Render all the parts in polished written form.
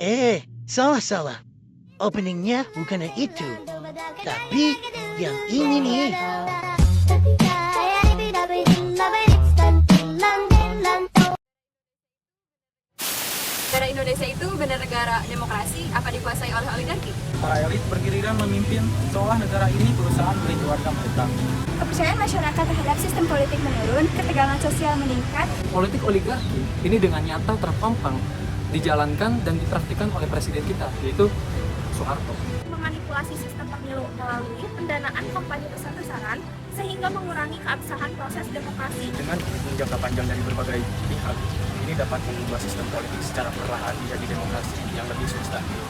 Salah. Openingnya bukan yang itu, tapi yang ini nih. Negara Indonesia itu benar negara demokrasi apa dikuasai oleh oligarki? Para elit bergiliran memimpin seolah negara ini perusahaan milik keluarga mereka. Kepercayaan masyarakat terhadap sistem politik menurun, ketegangan sosial meningkat. Politik oligarki ini dengan nyata terpampang dijalankan dan dipraktikkan oleh presiden kita, yaitu Soeharto. Memanipulasi sistem pemilu melalui pendanaan kampanye besar-besaran sehingga mengurangi keabsahan proses demokrasi. Dengan komitmen jangka panjang dari berbagai pihak, ini dapat mengubah sistem politik secara perlahan menjadi demokrasi yang lebih substantif.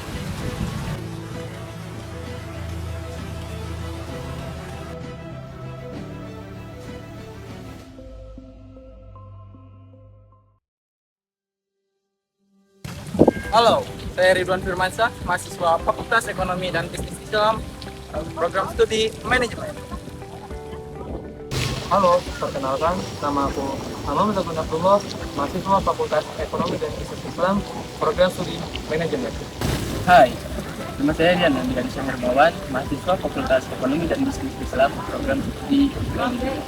Halo, saya Ridwan Firmansyah, mahasiswa Fakultas Ekonomi dan Bisnis Islam, program studi manajemen. Halo, perkenalkan, nama aku Hamam Zagun Abdullah, mahasiswa Fakultas Ekonomi dan Bisnis Islam, program studi manajemen. Hai, nama saya Rian Andrian Hermawan, mahasiswa Fakultas Ekonomi dan Bisnis Islam, program studi manajemen.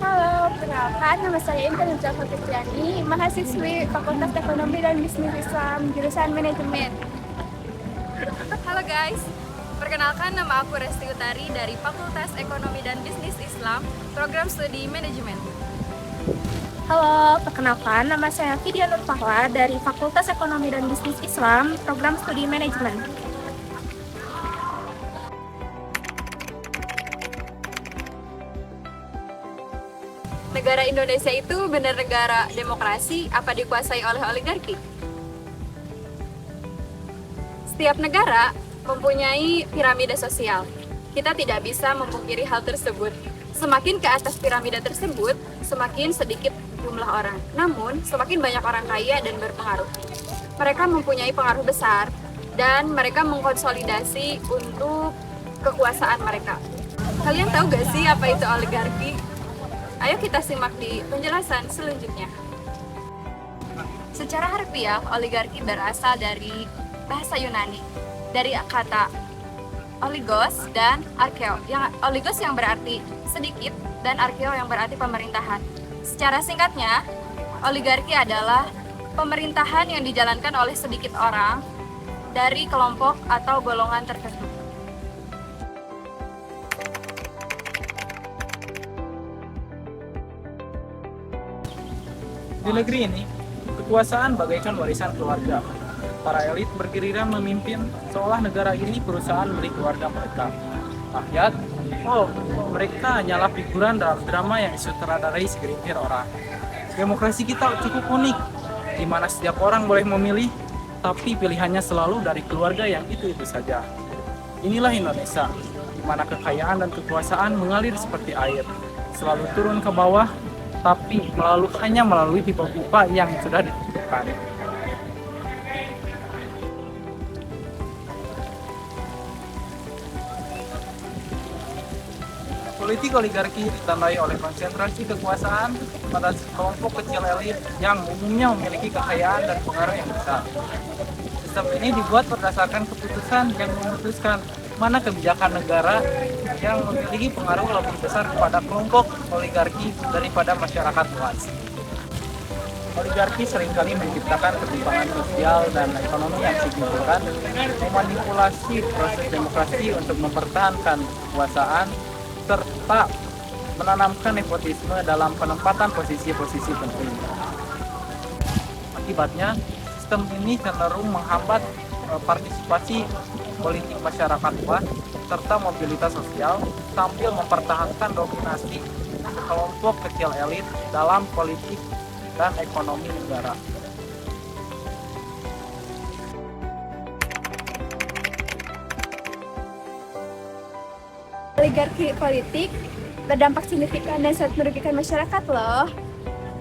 Halo, perkenalkan nama saya Intan Jafar Fitriani, mahasiswi Fakultas Ekonomi dan Bisnis Islam, jurusan manajemen. Halo guys, perkenalkan nama aku Resti Utari dari Fakultas Ekonomi dan Bisnis Islam, program studi manajemen. Halo, perkenalkan nama saya Fidia Nur Fahla dari Fakultas Ekonomi dan Bisnis Islam, program studi manajemen. Negara Indonesia itu benar negara demokrasi apa dikuasai oleh oligarki? Setiap negara mempunyai piramida sosial. Kita tidak bisa memungkiri hal tersebut. Semakin ke atas piramida tersebut, semakin sedikit jumlah orang. Namun, semakin banyak orang kaya dan berpengaruh. Mereka mempunyai pengaruh besar dan mereka mengkonsolidasi untuk kekuasaan mereka. Kalian tahu gak sih apa itu oligarki? Ayo kita simak di penjelasan selanjutnya. Secara harfiah, oligarki berasal dari bahasa Yunani, dari kata oligos dan arkeo. Oligos yang berarti sedikit dan arkeo yang berarti pemerintahan. Secara singkatnya, oligarki adalah pemerintahan yang dijalankan oleh sedikit orang dari kelompok atau golongan tertentu. Di negeri ini, kekuasaan bagaikan warisan keluarga. Para elit bergiliran memimpin seolah negara ini perusahaan milik keluarga mereka. Rakyat, mereka hanyalah figuran dalam drama yang disutradarai segelintir orang. Demokrasi kita cukup unik, di mana setiap orang boleh memilih, tapi pilihannya selalu dari keluarga yang itu-itu saja. Inilah Indonesia, di mana kekayaan dan kekuasaan mengalir seperti air, selalu turun ke bawah, tapi hanya melalui pipa-pipa yang sudah ditentukan. Politik oligarki ditandai oleh konsentrasi kekuasaan pada kelompok kecil elit yang umumnya memiliki kekayaan dan pengaruh yang besar. Sistem ini dibuat berdasarkan keputusan yang memutuskan mana kebijakan negara yang memiliki pengaruh lebih besar kepada kelompok oligarki daripada masyarakat luas. Oligarki seringkali menciptakan ketimpangan sosial dan ekonomi yang signifikan, memanipulasi proses demokrasi untuk mempertahankan kekuasaan, serta menanamkan nepotisme dalam penempatan posisi-posisi penting. Akibatnya, sistem ini cenderung menghambat partisipasi politik masyarakat luas serta mobilitas sosial sambil mempertahankan dominasi kelompok kecil elit dalam politik dan ekonomi negara. Oligarki politik berdampak signifikan dan sangat merugikan masyarakat loh.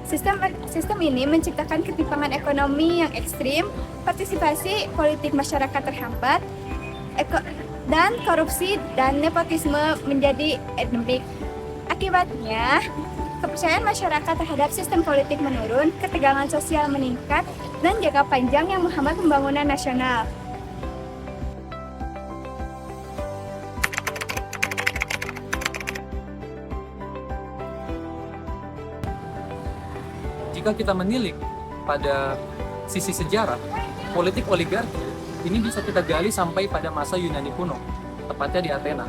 Sistem ini menciptakan ketimpangan ekonomi yang ekstrim, partisipasi politik masyarakat terhambat, dan korupsi dan nepotisme menjadi endemik. Akibatnya, kepercayaan masyarakat terhadap sistem politik menurun, ketegangan sosial meningkat, dan jangka panjang yang menghambat pembangunan nasional. Jika kita menilik pada sisi sejarah, politik oligarki ini bisa kita gali sampai pada masa Yunani kuno, tepatnya di Athena.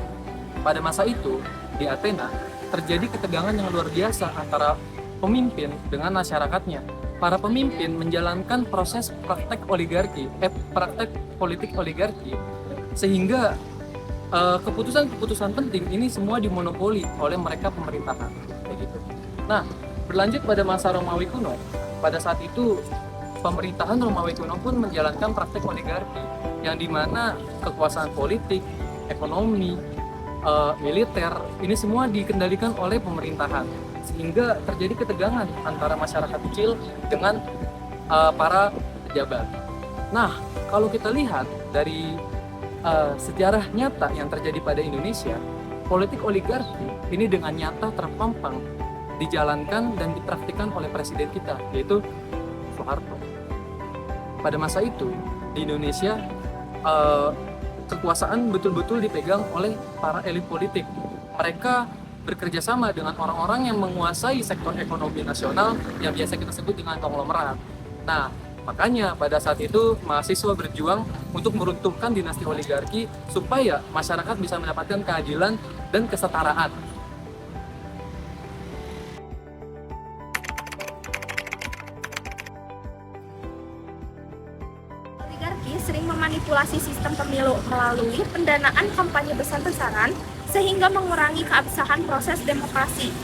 Pada masa itu, di Athena, terjadi ketegangan yang luar biasa antara pemimpin dengan masyarakatnya. Para pemimpin menjalankan proses praktek politik oligarki, sehingga keputusan-keputusan penting ini semua dimonopoli oleh mereka pemerintahan. Kayak gitu. Nah, berlanjut pada masa Romawi kuno, pada saat itu pemerintahan Romawi kuno pun menjalankan praktek oligarki, yang dimana kekuasaan politik, ekonomi, militer ini semua dikendalikan oleh pemerintahan, sehingga terjadi ketegangan antara masyarakat kecil dengan para pejabat. Nah, kalau kita lihat dari sejarah nyata yang terjadi pada Indonesia, politik oligarki ini dengan nyata terpampang dijalankan dan dipraktikkan oleh presiden kita, yaitu Soeharto. Pada masa itu di Indonesia kekuasaan betul-betul dipegang oleh para elit politik. Mereka bekerja sama dengan orang-orang yang menguasai sektor ekonomi nasional yang biasa kita sebut dengan konglomerat. Nah, makanya pada saat itu mahasiswa berjuang untuk meruntuhkan dinasti oligarki supaya masyarakat bisa mendapatkan keadilan dan kesetaraan. Oligarki sering memanipulasi sistem pemilu melalui pendanaan kampanye besar-besaran sehingga mengurangi keabsahan proses demokrasi.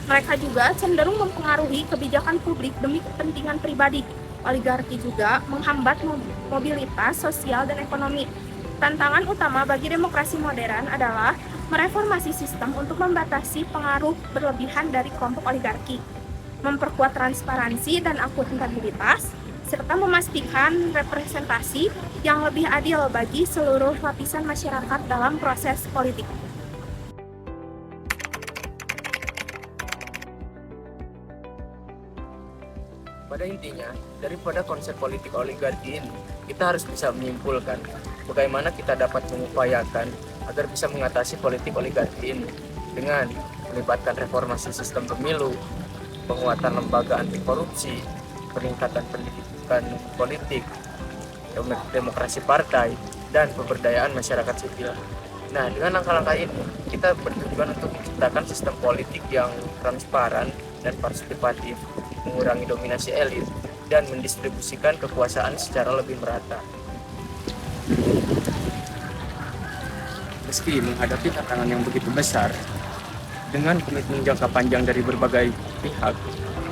Mereka juga cenderung mempengaruhi kebijakan publik demi kepentingan pribadi. Oligarki juga menghambat mobilitas sosial dan ekonomi. Tantangan utama bagi demokrasi modern adalah mereformasi sistem untuk membatasi pengaruh berlebihan dari kelompok oligarki, memperkuat transparansi dan akuntabilitas, serta memastikan representasi yang lebih adil bagi seluruh lapisan masyarakat dalam proses politik. Pada intinya, daripada konsep politik oligarki ini, kita harus bisa menyimpulkan bagaimana kita dapat mengupayakan agar bisa mengatasi politik oligarki ini dengan melibatkan reformasi sistem pemilu, penguatan lembaga anti korupsi, peningkatan pendidikan politik, demokrasi partai, dan pemberdayaan masyarakat sipil. Nah, dengan langkah-langkah ini, kita bertujuan untuk menciptakan sistem politik yang transparan dan partisipatif, mengurangi dominasi elit, dan mendistribusikan kekuasaan secara lebih merata. Meski menghadapi tantangan yang begitu besar, dengan komitmen jangka panjang dari berbagai pihak,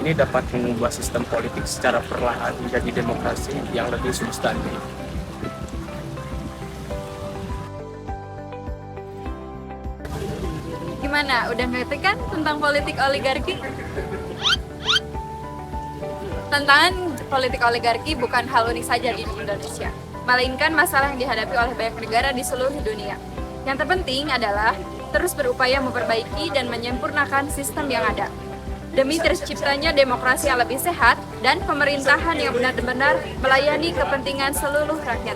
ini dapat mengubah sistem politik secara perlahan menjadi demokrasi yang lebih substantif. Gimana? Udah ngerti kan tentang politik oligarki? Tantangan politik oligarki bukan hal unik saja di Indonesia, melainkan masalah yang dihadapi oleh banyak negara di seluruh dunia. Yang terpenting adalah terus berupaya memperbaiki dan menyempurnakan sistem yang ada, demi terciptanya demokrasi yang lebih sehat dan pemerintahan yang benar-benar melayani kepentingan seluruh rakyat.